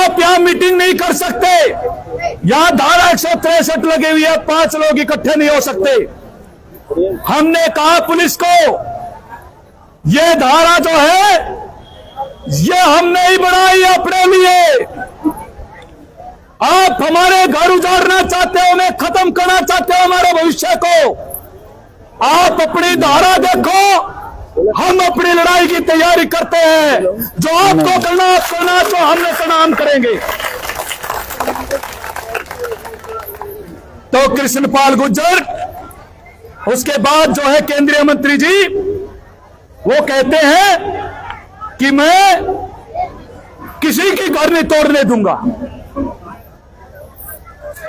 आप यहां मीटिंग नहीं कर सकते। यहां धारा 163 लगी हुई है, 5 लोग इकट्ठे नहीं हो सकते। हमने कहा पुलिस को, ये धारा जो है ये हमने ही बनाई है अपने लिए। आप हमारे घर उजाड़ना चाहते हो, उन्हें खत्म करना चाहते हो, हमारे भविष्य को। आप अपनी धारा देखो, हम अपनी लड़ाई की तैयारी करते हैं। जो आपको करना आप करना, जो हमने करना हम करेंगे। तो कृष्णपाल गुर्जर, उसके बाद जो है केंद्रीय मंत्री जी, वो कहते हैं कि मैं किसी की घर नहीं तोड़ने दूंगा।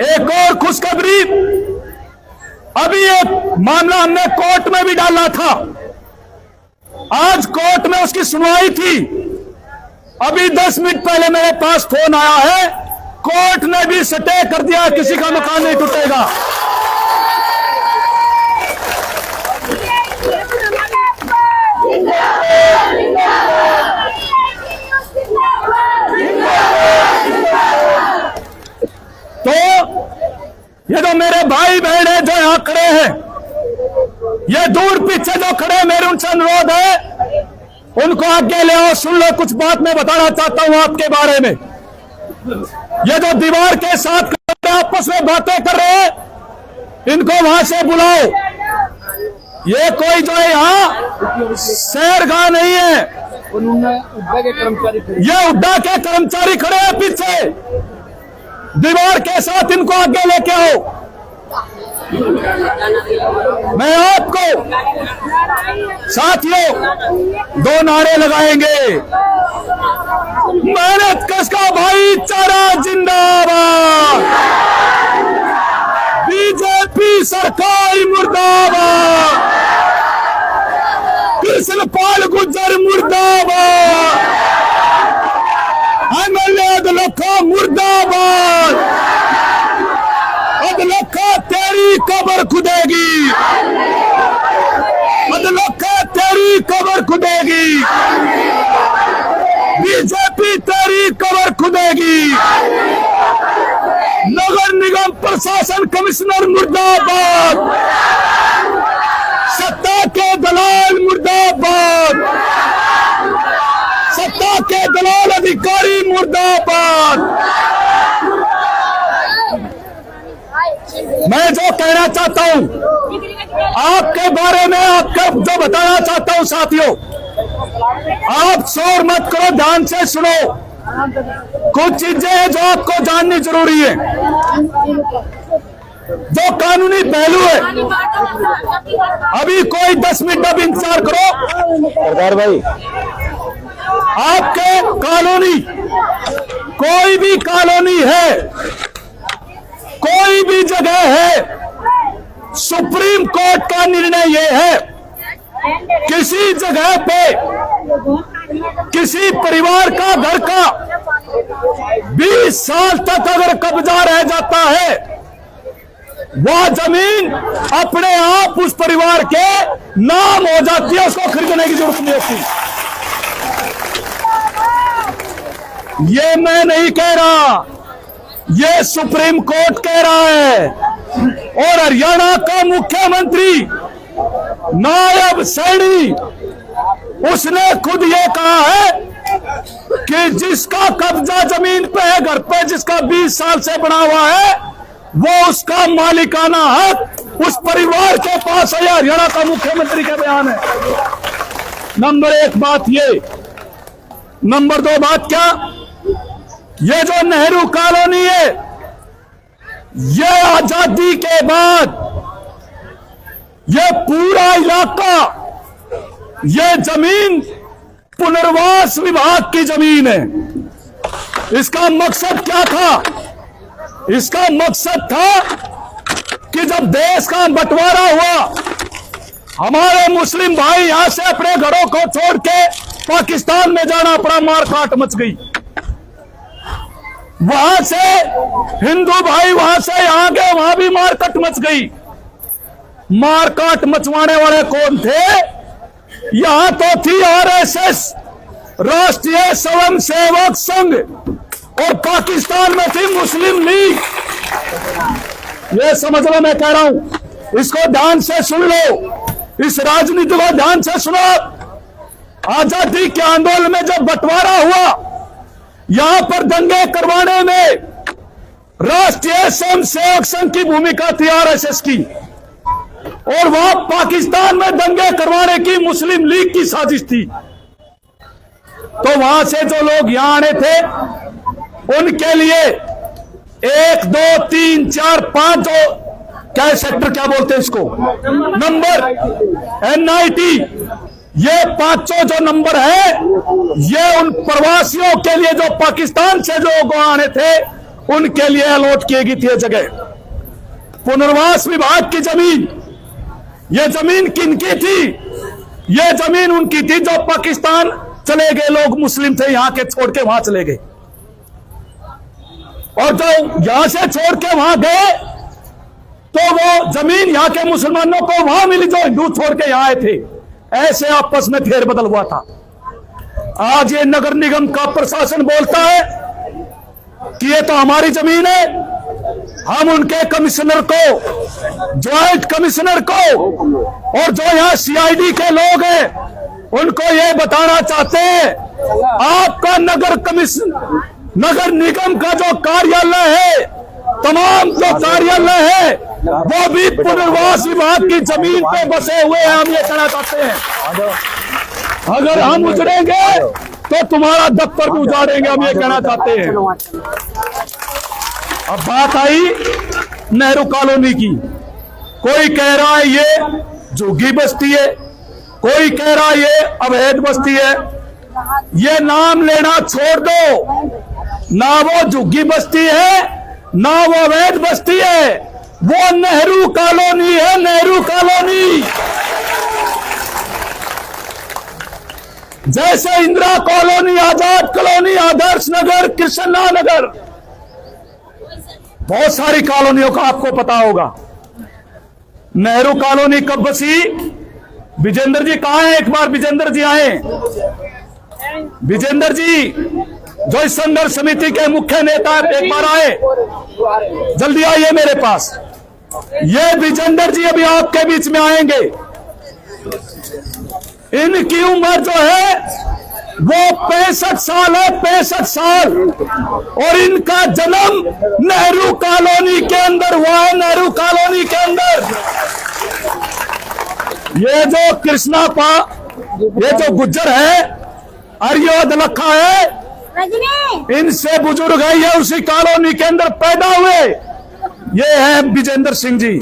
एक और खुशखबरी, अभी एक मामला हमने कोर्ट में भी डाला था, आज कोर्ट में उसकी सुनवाई थी। अभी 10 मिनट पहले मेरे पास फोन आया है, कोर्ट ने भी स्टे कर दिया, किसी का मकान नहीं टूटेगा। तो ये जो मेरे भाई बहन है जो यहां खड़े हैं, ये दूर पीछे जो खड़े हैं, मेरे उनसे अनुरोध है, उनको आगे ले आओ, सुन लो कुछ बात मैं बताना चाहता हूं आपके बारे में। ये जो दीवार के साथ आपस में बातें कर रहे हैं, इनको वहां से बुलाओ। ये कोई जो है यहाँ शहरगाह नहीं है, ये उड्डा के कर्मचारी खड़े हैं पीछे, दीवार के साथ इनको आगे लेके आओ। मैं आपको साथियों 2 नारे लगाएंगे। मेहनत कश का भाईचारा जिंदाबाद, बीजेपी सरकार मुर्दाबाद, कृष्णपाल गुर्जर मुर्दाबाद, एमएलए अदलखा मुर्दाबाद। अदलखा तेरी कब्र खुदेगी, अदलखा तेरी कब्र खुदेगी, बीजेपी तेरी कब्र खुदेगी। नगर निगम प्रशासन कमिश्नर मुर्दाबाद, सत्ता के दलाल मुर्दाबाद, सत्ता के दलाल अधिकारी मुर्दाबाद। मैं जो कहना चाहता हूं आपके बारे में, आपको जो बताना चाहता हूं साथियों, आप शोर मत करो, ध्यान से सुनो। कुछ चीजें हैं जो आपको जाननी जरूरी है। जो कानूनी पहलू है, अभी कोई 10 मिनट अब इंतजार करो सरदार भाई। आपके कॉलोनी, कोई भी कॉलोनी है, कोई भी जगह है, सुप्रीम कोर्ट का निर्णय यह है, किसी जगह पे किसी परिवार का घर का 20 साल तक अगर कब्जा रह जाता है, वह जमीन अपने आप उस परिवार के नाम हो जाती है, उसको खरीदने की जरूरत नहीं होती। ये मैं नहीं कह रहा, ये सुप्रीम कोर्ट कह रहा है। और हरियाणा का मुख्यमंत्री नायब सैनी, उसने खुद ये कहा है कि जिसका कब्जा जमीन पे है, घर पे जिसका 20 साल से बना हुआ है, वो उसका मालिकाना हक उस परिवार के पास है। हरियाणा का मुख्यमंत्री का बयान है। नंबर 1 बात ये। नंबर 2 बात क्या, ये जो नेहरू कॉलोनी है, ये आजादी के बाद ये पूरा इलाका, ये जमीन पुनर्वास विभाग की जमीन है। इसका मकसद क्या था? इसका मकसद था कि जब देश का बंटवारा हुआ, हमारे मुस्लिम भाई यहां से अपने घरों को छोड़ के पाकिस्तान में जाना पड़ा, मारकाट मच गई। वहां से हिंदू भाई वहां से यहां गए, वहां भी मारकाट मच गई। मारकाट मचवाने वाले कौन थे? यहां तो थी आरएसएस, राष्ट्रीय स्वयं सेवक संघ, और पाकिस्तान में थी मुस्लिम लीग। ये समझ लो, मैं कह रहा हूं, इसको ध्यान से सुन लो, इस राजनीति को ध्यान से सुनो। आजादी के आंदोलन में जब बंटवारा हुआ, यहां पर दंगे करवाने में राष्ट्रीय स्वयंसेवक संघ की भूमिका थी, आरएसएस की, और वहां पाकिस्तान में दंगे करवाने की मुस्लिम लीग की साजिश थी। तो वहां से जो लोग यहां आने थे, उनके लिए 1, 2, 3, 4, 5 जो क्या सेक्टर क्या बोलते हैं इसको, नंबर NIT, ये 500 जो नंबर है, ये उन प्रवासियों के लिए जो पाकिस्तान से जो लोग आने थे, उनके लिए अलॉट की गई थी जगह। पुनर्वास विभाग की जमीन, ये जमीन किनकी थी? ये जमीन उनकी थी जो पाकिस्तान चले गए लोग, मुस्लिम थे, यहां के छोड़ के वहां चले गए, और जो यहां से छोड़ के वहां गए तो वो जमीन यहां के मुसलमानों को वहां मिली जो हिंदू छोड़ के यहां आए थे। ऐसे आपस में फेरबदल हुआ था। आज ये नगर निगम का प्रशासन बोलता है कि ये तो हमारी जमीन है, हम उनके कमिश्नर को, ज्वाइंट कमिश्नर को, और जो यहाँ CID के लोग हैं उनको ये बताना चाहते हैं, आपका नगर निगम का जो कार्यालय है, तमाम जो कार्यालय है, वो भी पुनर्वास विभाग की जमीन पे बसे हुए हैं। हम ये कहना चाहते हैं, अगर हम उजड़ेंगे तो तुम्हारा दफ्तर भी उजाड़ेंगे, हम ये कहना चाहते हैं। अब बात आई नेहरू कॉलोनी की। कोई कह रहा है ये झुग्गी बस्ती है, कोई कह रहा है ये अवैध बस्ती है। ये नाम लेना छोड़ दो, ना वो झुग्गी बस्ती है ना वो अवैध बस्ती है, वो नेहरू कॉलोनी है, नेहरू कॉलोनी। जैसे इंदिरा कॉलोनी, आजाद कॉलोनी, आदर्श नगर, कृष्णा नगर, बहुत सारी कॉलोनियों का आपको पता होगा। नेहरू कॉलोनी कब बसी? विजेंद्र जी कहाँ हैं? एक बार विजेंद्र जी आए। विजेंद्र जी जो इस संघर्ष समिति के मुख्य नेता, एक बार आए, जल्दी आइए मेरे पास। ये विजेंद्र जी अभी आपके बीच में आएंगे। इनकी उम्र जो है वो 65 साल है, 65 साल, और इनका जन्म नेहरू कॉलोनी के अंदर हुआ है, नेहरू कॉलोनी के अंदर। ये जो ये जो गुज्जर है, अरियोद लखा है, इनसे बुजुर्ग है, ये उसी कॉलोनी के अंदर पैदा हुए। ये है विजेंद्र सिंह जी।